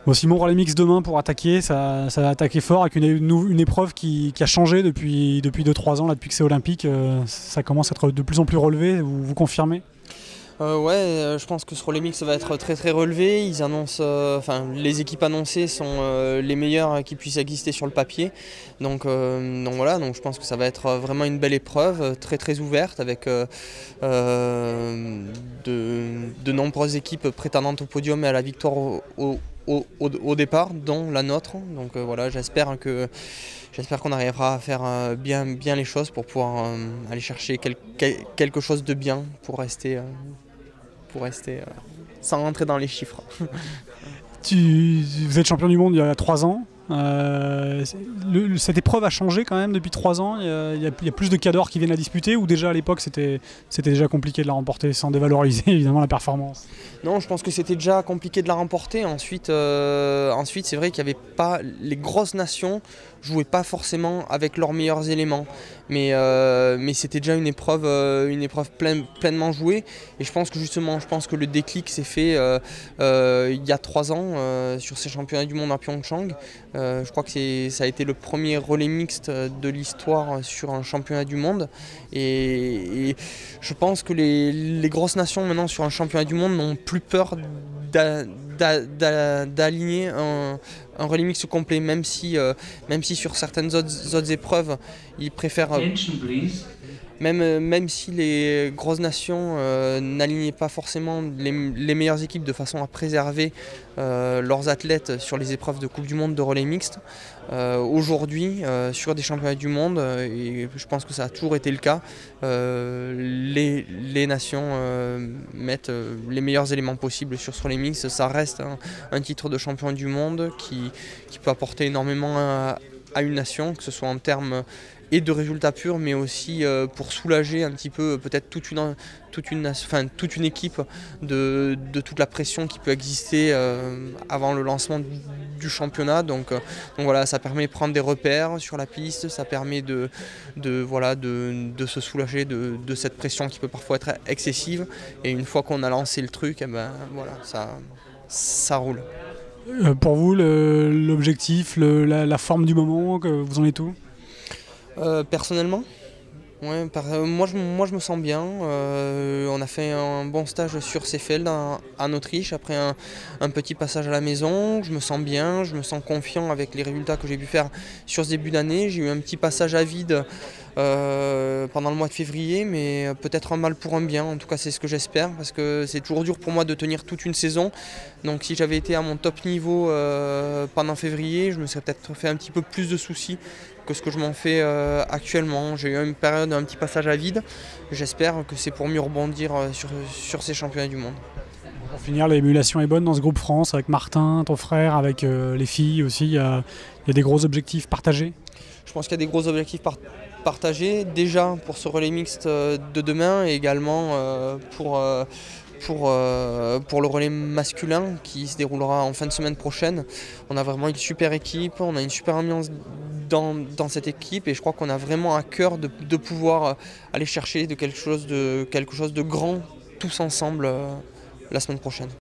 Bon, Simon, Relais Mix demain pour attaquer, ça va attaquer fort avec une épreuve qui a changé depuis 2-3 ans, là, depuis que c'est olympique. Ça commence à être de plus en plus relevé, vous confirmez? Je pense que ce relais mix va être très très relevé. Ils annoncent, les équipes annoncées sont les meilleures qui puissent exister sur le papier. Donc je pense que ça va être vraiment une belle épreuve, très très ouverte, avec de nombreuses équipes prétendantes au podium et à la victoire au départ, dont la nôtre. J'espère qu'on arrivera à faire bien les choses pour pouvoir aller chercher quelque chose de bien pour rester sans rentrer dans les chiffres. Vous êtes champion du monde il y a 3 ans. Cette épreuve a changé quand même depuis 3 ans. Il y a plus de cadors qui viennent la disputer, ou déjà à l'époque c'était déjà compliqué de la remporter sans dévaloriser évidemment la performance? Non, je pense que c'était déjà compliqué de la remporter. Ensuite c'est vrai qu'il n'y avait pas, les grosses nations jouaient pas forcément avec leurs meilleurs éléments, mais c'était déjà une épreuve pleinement jouée. Et je pense que le déclic s'est fait il y a 3 ans sur ces championnats du monde à Pyeongchang. Je crois que ça a été le premier relais mixte de l'histoire sur un championnat du monde. Et je pense que les grosses nations maintenant sur un championnat du monde n'ont plus peur d'aligner un relais mixte complet, même si sur certaines autres épreuves, ils préfèrent... Même si les grosses nations n'alignaient pas forcément les meilleures équipes de façon à préserver leurs athlètes sur les épreuves de Coupe du Monde de relais mixte, aujourd'hui, sur des championnats du monde, et je pense que ça a toujours été le cas, les nations mettent les meilleurs éléments possibles sur ce relais mixte. Ça reste un titre de champion du monde qui peut apporter énormément à une nation, que ce soit en termes et de résultats purs, mais aussi pour soulager un petit peu peut-être toute une équipe de toute la pression qui peut exister avant le lancement du championnat. Ça permet de prendre des repères sur la piste, ça permet de se soulager de cette pression qui peut parfois être excessive. Et une fois qu'on a lancé le truc, ça roule. Pour vous, l'objectif, la forme du moment, vous en êtes où? Personnellement, ouais, moi je me sens bien. On a fait un bon stage sur Seefeld en Autriche après un petit passage à la maison. Je me sens bien, je me sens confiant avec les résultats que j'ai pu faire sur ce début d'année. J'ai eu un petit passage à vide pendant le mois de février, mais peut-être un mal pour un bien. En tout cas, c'est ce que j'espère, parce que c'est toujours dur pour moi de tenir toute une saison. Donc si j'avais été à mon top niveau pendant février, je me serais peut-être fait un petit peu plus de soucis que ce que je m'en fais actuellement. J'ai eu une période, un petit passage à vide. J'espère que c'est pour mieux rebondir sur ces championnats du monde. Pour finir, l'émulation est bonne dans ce groupe France, avec Martin, ton frère, avec les filles aussi. Il y a des gros objectifs partagés? Je pense qu'il y a des gros objectifs partagés, déjà pour ce relais mixte de demain, et également pour le relais masculin qui se déroulera en fin de semaine prochaine. On a vraiment une super équipe, on a une super ambiance dans cette équipe, et je crois qu'on a vraiment à cœur de pouvoir aller chercher quelque chose de grand tous ensemble la semaine prochaine.